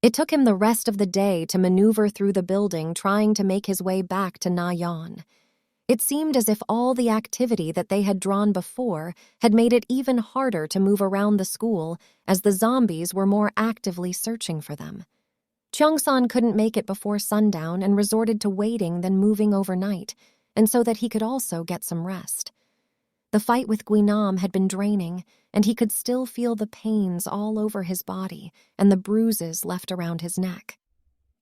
It took him the rest of the day to maneuver through the building trying to make his way back to Na-Yeon. It seemed as if all the activity that they had drawn before had made it even harder to move around the school as the zombies were more actively searching for them. Cheong-san couldn't make it before sundown and resorted to waiting then moving overnight, and so that he could also get some rest. The fight with Guinam had been draining, and he could still feel the pains all over his body and the bruises left around his neck.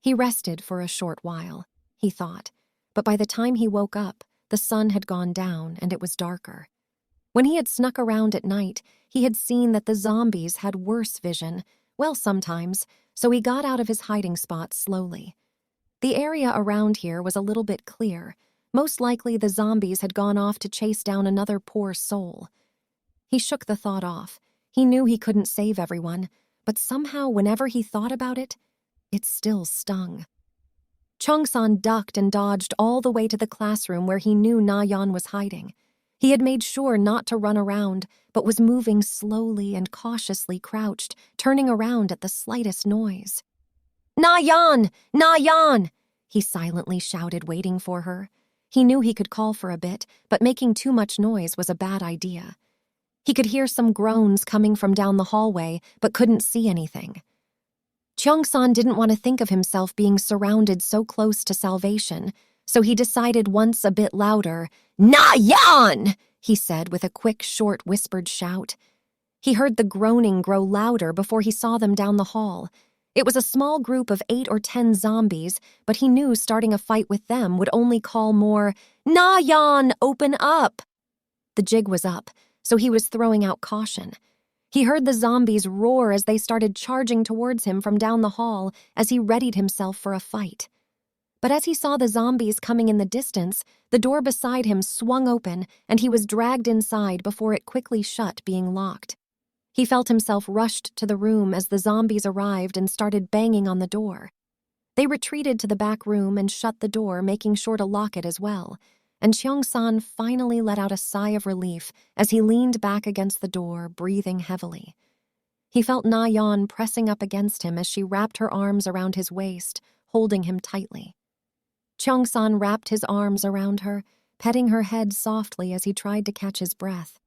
He rested for a short while, he thought, but by the time he woke up, the sun had gone down and it was darker. When he had snuck around at night, he had seen that the zombies had worse vision, well, sometimes, so he got out of his hiding spot slowly. The area around here was a little bit clear. Most likely the zombies had gone off to chase down another poor soul. He shook the thought off. He knew he couldn't save everyone, but somehow whenever he thought about it, it still stung. Cheong-san ducked and dodged all the way to the classroom where he knew Na-Yeon was hiding. He had made sure not to run around, but was moving slowly and cautiously crouched, turning around at the slightest noise. "Na-Yeon! Na-Yeon!" he silently shouted, waiting for her. He knew he could call for a bit, but making too much noise was a bad idea. He could hear some groans coming from down the hallway, but couldn't see anything. Cheong-san didn't want to think of himself being surrounded so close to salvation, so he decided once a bit louder, "Na-Yeon!" he said with a quick, short, whispered shout. He heard the groaning grow louder before he saw them down the hall. It was a small group of 8 or 10 zombies, but he knew starting a fight with them would only call more, "Na-Yeon, open up!" The jig was up, so he was throwing out caution. He heard the zombies roar as they started charging towards him from down the hall as he readied himself for a fight. But as he saw the zombies coming in the distance, the door beside him swung open and he was dragged inside before it quickly shut, being locked. He felt himself rushed to the room as the zombies arrived and started banging on the door. They retreated to the back room and shut the door, making sure to lock it as well, and Cheong-san finally let out a sigh of relief as he leaned back against the door, breathing heavily. He felt Na-Yeon pressing up against him as she wrapped her arms around his waist, holding him tightly. Cheong-san wrapped his arms around her, petting her head softly as he tried to catch his breath.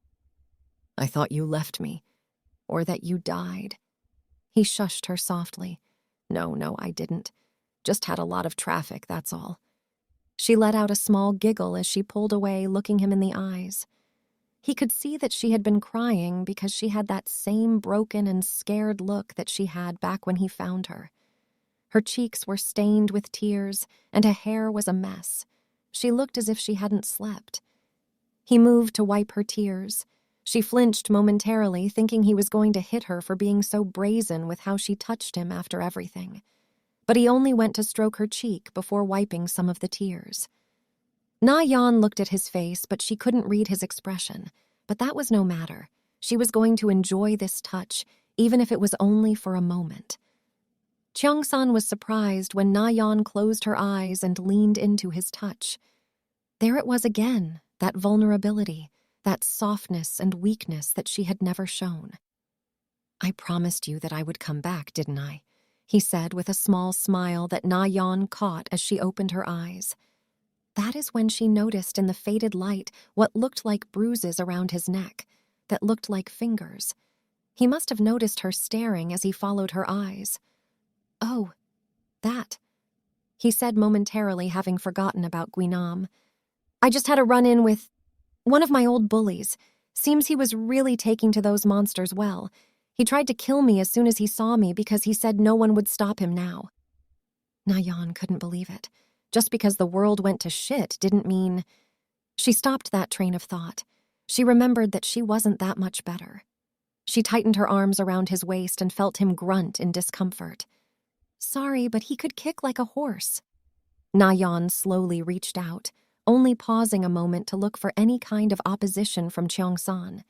"I thought you left me, or that you died." He shushed her softly. No, I didn't. Just had a lot of traffic, that's all." She let out a small giggle as she pulled away, looking him in the eyes. He could see that she had been crying because she had that same broken and scared look that she had back when he found her. Her cheeks were stained with tears, and her hair was a mess. She looked as if she hadn't slept. He moved to wipe her tears. She flinched momentarily, thinking he was going to hit her for being so brazen with how she touched him after everything. But he only went to stroke her cheek before wiping some of the tears. Na-Yeon looked at his face, but she couldn't read his expression. But that was no matter. She was going to enjoy this touch, even if it was only for a moment. Cheong-san was surprised when Na-Yeon closed her eyes and leaned into his touch. There it was again, that vulnerability, that softness and weakness that she had never shown. "I promised you that I would come back, didn't I?" he said with a small smile that Na-Yeon caught as she opened her eyes. That is when she noticed in the faded light what looked like bruises around his neck, that looked like fingers. He must have noticed her staring as he followed her eyes. "Oh, that," he said momentarily, having forgotten about Guinam. "I just had a run-in with one of my old bullies. Seems he was really taking to those monsters well. He tried to kill me as soon as he saw me because he said no one would stop him now." Na-Yeon couldn't believe it. Just because the world went to shit didn't mean... She stopped that train of thought. She remembered that she wasn't that much better. She tightened her arms around his waist and felt him grunt in discomfort. "Sorry, but he could kick like a horse." Na-Yeon slowly reached out, only pausing a moment to look for any kind of opposition from Cheong-san.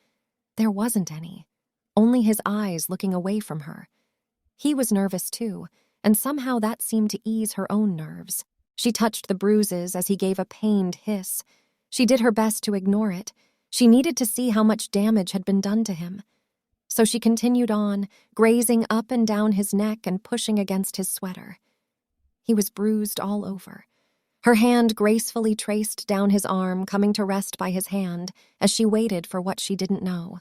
There wasn't any. Only his eyes looking away from her. He was nervous too, and somehow that seemed to ease her own nerves. She touched the bruises as he gave a pained hiss. She did her best to ignore it. She needed to see how much damage had been done to him. So she continued on, grazing up and down his neck and pushing against his sweater. He was bruised all over. Her hand gracefully traced down his arm, coming to rest by his hand as she waited for what she didn't know.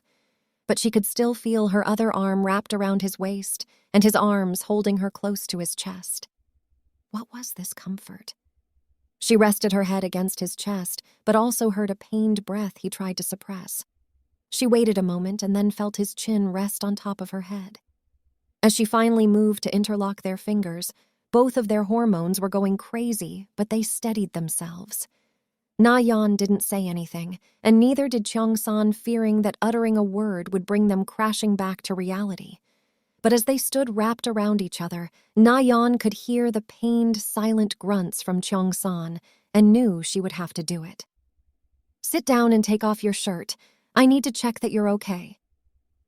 But she could still feel her other arm wrapped around his waist and his arms holding her close to his chest. What was this comfort? She rested her head against his chest, but also heard a pained breath he tried to suppress. She waited a moment and then felt his chin rest on top of her head. As she finally moved to interlock their fingers, both of their hormones were going crazy, but they steadied themselves. Na-Yeon didn't say anything, and neither did Cheong-san, fearing that uttering a word would bring them crashing back to reality. But as they stood wrapped around each other, Na-Yeon could hear the pained, silent grunts from Cheong-san and knew she would have to do it. "Sit down and take off your shirt. I need to check that you're okay."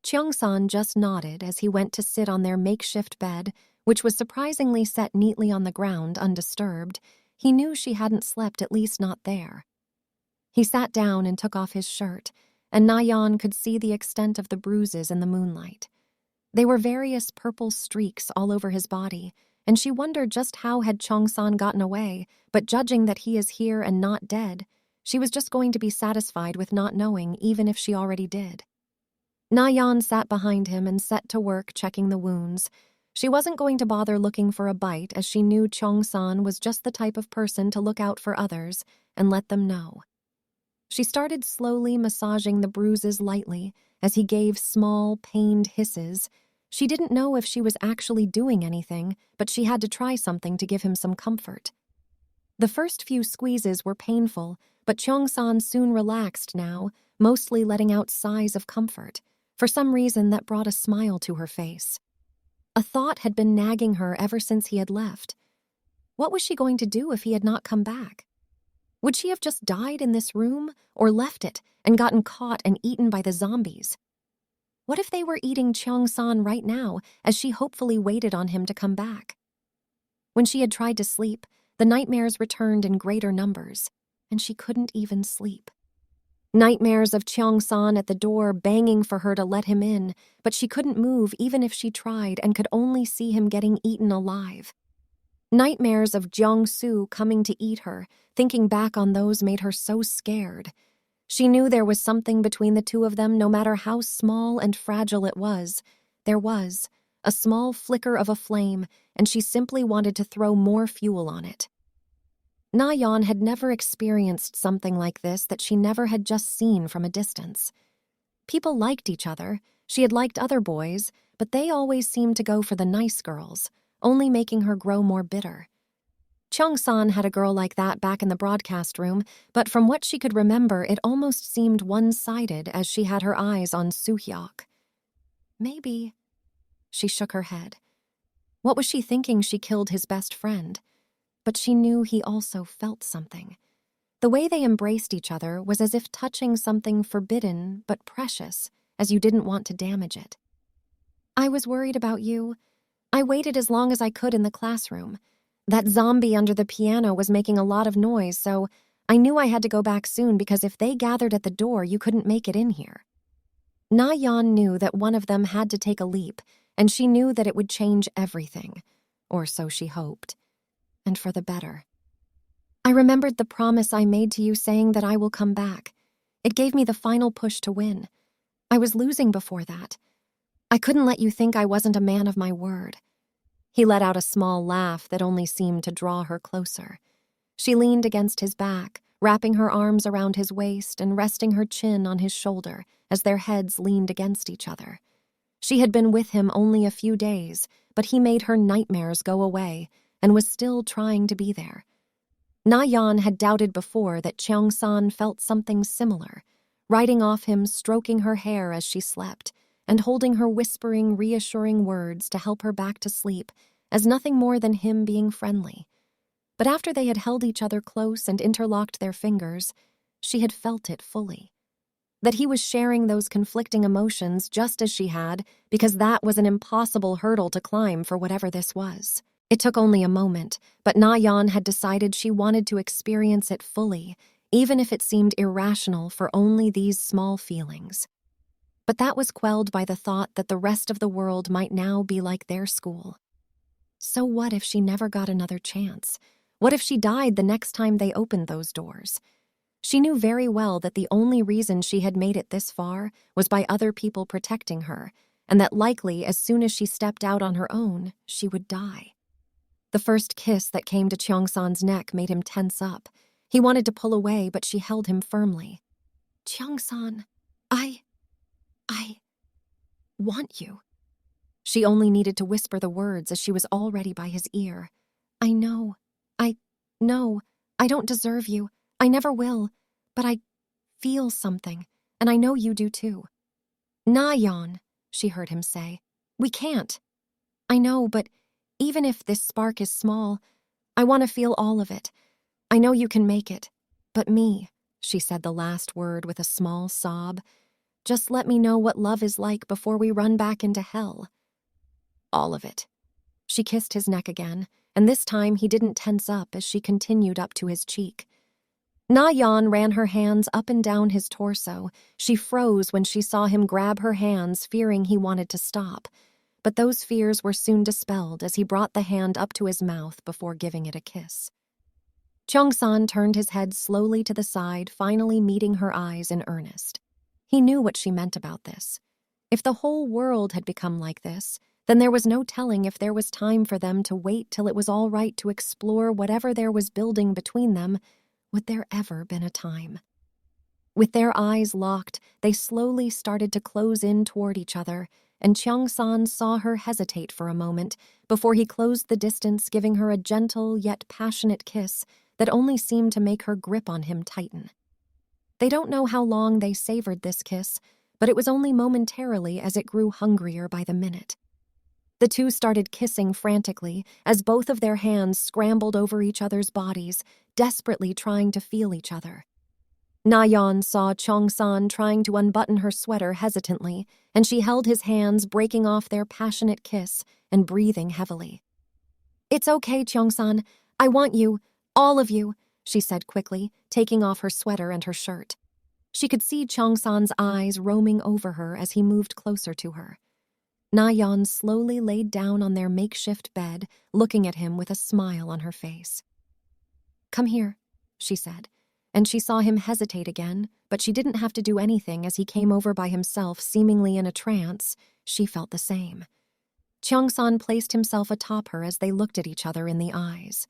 Cheong-san just nodded as he went to sit on their makeshift bed, which was surprisingly set neatly on the ground, undisturbed. He knew she hadn't slept, at least not there. He sat down and took off his shirt, and Na-Yeon could see the extent of the bruises in the moonlight. They were various purple streaks all over his body, and she wondered just how had Cheong-san gotten away, but judging that he is here and not dead, she was just going to be satisfied with not knowing, even if she already did. Na-Yeon sat behind him and set to work checking the wounds. She wasn't going to bother looking for a bite, as she knew Cheong-san was just the type of person to look out for others and let them know. She started slowly massaging the bruises lightly as he gave small, pained hisses. She didn't know if she was actually doing anything, but she had to try something to give him some comfort. The first few squeezes were painful, but Cheong-san soon relaxed now, mostly letting out sighs of comfort. For some reason, that brought a smile to her face. A thought had been nagging her ever since he had left. What was she going to do if he had not come back? Would she have just died in this room, or left it and gotten caught and eaten by the zombies? What if they were eating Cheong-san right now, as she hopefully waited on him to come back? When she had tried to sleep, the nightmares returned in greater numbers, and she couldn't even sleep. Nightmares of Cheong-san at the door banging for her to let him in, but she couldn't move even if she tried and could only see him getting eaten alive. Nightmares of Jong-soo coming to eat her, thinking back on those made her so scared. She knew there was something between the two of them, no matter how small and fragile it was. There was a small flicker of a flame, and she simply wanted to throw more fuel on it. Na-Yeon had never experienced something like this that she never had just seen from a distance. People liked each other. She had liked other boys, but they always seemed to go for the nice girls, only making her grow more bitter. Cheong-san had a girl like that back in the broadcast room, but from what she could remember, it almost seemed one-sided as she had her eyes on Soo-hyuk. Maybe. She shook her head. What was she thinking she killed his best friend? But she knew he also felt something. The way they embraced each other was as if touching something forbidden but precious, as you didn't want to damage it. "I was worried about you. I waited as long as I could in the classroom. That zombie under the piano was making a lot of noise, so I knew I had to go back soon because if they gathered at the door, you couldn't make it in here." Na-Yeon knew that one of them had to take a leap, and she knew that it would change everything, or so she hoped, and for the better. "I remembered the promise I made to you saying that I will come back. It gave me the final push to win. I was losing before that. I couldn't let you think I wasn't a man of my word." He let out a small laugh that only seemed to draw her closer. She leaned against his back, wrapping her arms around his waist and resting her chin on his shoulder as their heads leaned against each other. She had been with him only a few days, but he made her nightmares go away and was still trying to be there. Na-Yeon had doubted before that Cheong-san felt something similar, riding off him, stroking her hair as she slept, and holding her, whispering reassuring words to help her back to sleep, as nothing more than him being friendly. But after they had held each other close and interlocked their fingers, she had felt it fully. That he was sharing those conflicting emotions just as she had, because that was an impossible hurdle to climb for whatever this was. It took only a moment, but Na-Yeon had decided she wanted to experience it fully, even if it seemed irrational for only these small feelings. But that was quelled by the thought that the rest of the world might now be like their school. So what if she never got another chance? What if she died the next time they opened those doors? She knew very well that the only reason she had made it this far was by other people protecting her, and that likely as soon as she stepped out on her own, she would die. The first kiss that came to Cheong-san's neck made him tense up. He wanted to pull away, but she held him firmly. Cheong-san, I want you. She only needed to whisper the words as she was already by his ear. I know. No, I don't deserve you. I never will. But I feel something, and I know you do too. Na-Yeon, she heard him say. We can't. I know, but even if this spark is small, I want to feel all of it. I know you can make it. But me, she said the last word with a small sob. Just let me know what love is like before we run back into hell. All of it. She kissed his neck again, and this time he didn't tense up as she continued up to his cheek. Na-Yeon ran her hands up and down his torso. She froze when she saw him grab her hands, fearing he wanted to stop. But those fears were soon dispelled as he brought the hand up to his mouth before giving it a kiss. Cheong-san turned his head slowly to the side, finally meeting her eyes in earnest. He knew what she meant about this. If the whole world had become like this, then there was no telling if there was time for them to wait till it was all right to explore whatever there was building between them. Would there ever been a time? With their eyes locked, they slowly started to close in toward each other, and Cheong-san saw her hesitate for a moment before he closed the distance, giving her a gentle yet passionate kiss that only seemed to make her grip on him tighten. They don't know how long they savored this kiss, but it was only momentarily as it grew hungrier by the minute. The two started kissing frantically as both of their hands scrambled over each other's bodies, desperately trying to feel each other. Na-Yeon saw Cheong-san trying to unbutton her sweater hesitantly, and she held his hands, breaking off their passionate kiss and breathing heavily. It's okay, Cheong-san. I want you, all of you, she said quickly, taking off her sweater and her shirt. She could see Cheong-san's eyes roaming over her as he moved closer to her. Na-Yeon slowly laid down on their makeshift bed, looking at him with a smile on her face. Come here, she said, and she saw him hesitate again, but she didn't have to do anything as he came over by himself, seemingly in a trance. She felt the same. Cheong-san placed himself atop her as they looked at each other in the eyes.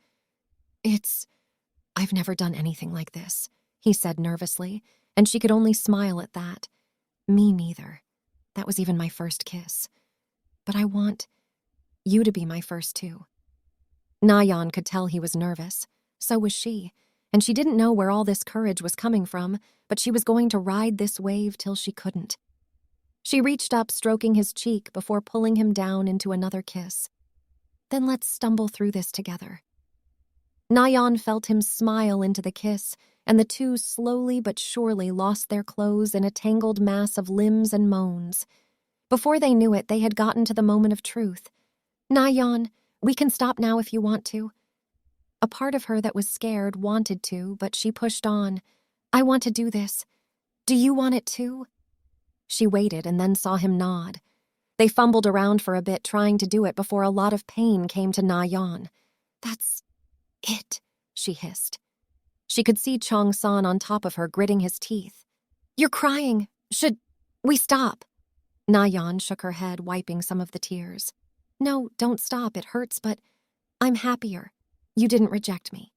I've never done anything like this, he said nervously, and she could only smile at that. Me neither. That was even my first kiss. But I want you to be my first too. Na-Yeon could tell he was nervous. So was she, and she didn't know where all this courage was coming from, but she was going to ride this wave till she couldn't. She reached up, stroking his cheek before pulling him down into another kiss. Then let's stumble through this together. Na-Yeon felt him smile into the kiss, and the two slowly but surely lost their clothes in a tangled mass of limbs and moans. Before they knew it, they had gotten to the moment of truth. Na-Yeon, we can stop now if you want to. A part of her that was scared wanted to, but she pushed on. I want to do this. Do you want it too? She waited and then saw him nod. They fumbled around for a bit, trying to do it before a lot of pain came to Na-Yeon. That's it, she hissed. She could see Cheong-san on top of her, gritting his teeth. You're crying. Should we stop? Na-Yeon shook her head, wiping some of the tears. No, don't stop. It hurts, but I'm happier. You didn't reject me.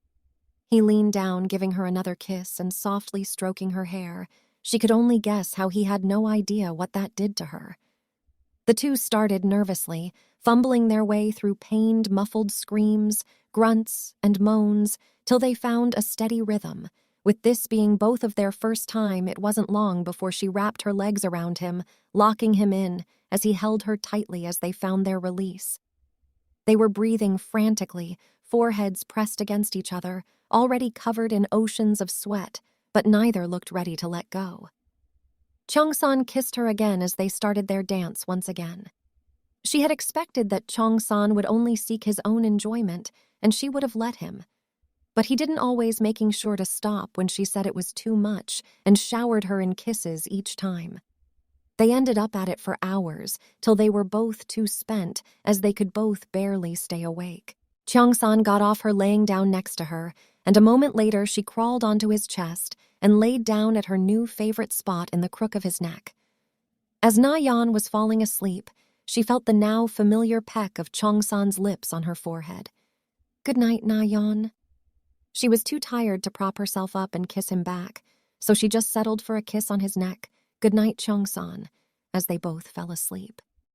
He leaned down, giving her another kiss and softly stroking her hair. She could only guess how he had no idea what that did to her. The two started nervously, fumbling their way through pained, muffled screams, grunts, and moans, till they found a steady rhythm. With this being both of their first time, it wasn't long before she wrapped her legs around him, locking him in as he held her tightly as they found their release. They were breathing frantically, foreheads pressed against each other, already covered in oceans of sweat, but neither looked ready to let go. Cheong-san kissed her again as they started their dance once again. She had expected that Cheong-san would only seek his own enjoyment, and she would have let him. But he didn't always, making sure to stop when she said it was too much and showered her in kisses each time. They ended up at it for hours, till they were both too spent, as they could both barely stay awake. Cheong-san got off her laying down next to her, and a moment later she crawled onto his chest and laid down at her new favorite spot in the crook of his neck. As Na-Yeon was falling asleep, she felt the now familiar peck of Cheong-san's lips on her forehead. "Good night, Na-Yeon." She was too tired to prop herself up and kiss him back, so she just settled for a kiss on his neck. "Good night, Cheong-san," as they both fell asleep.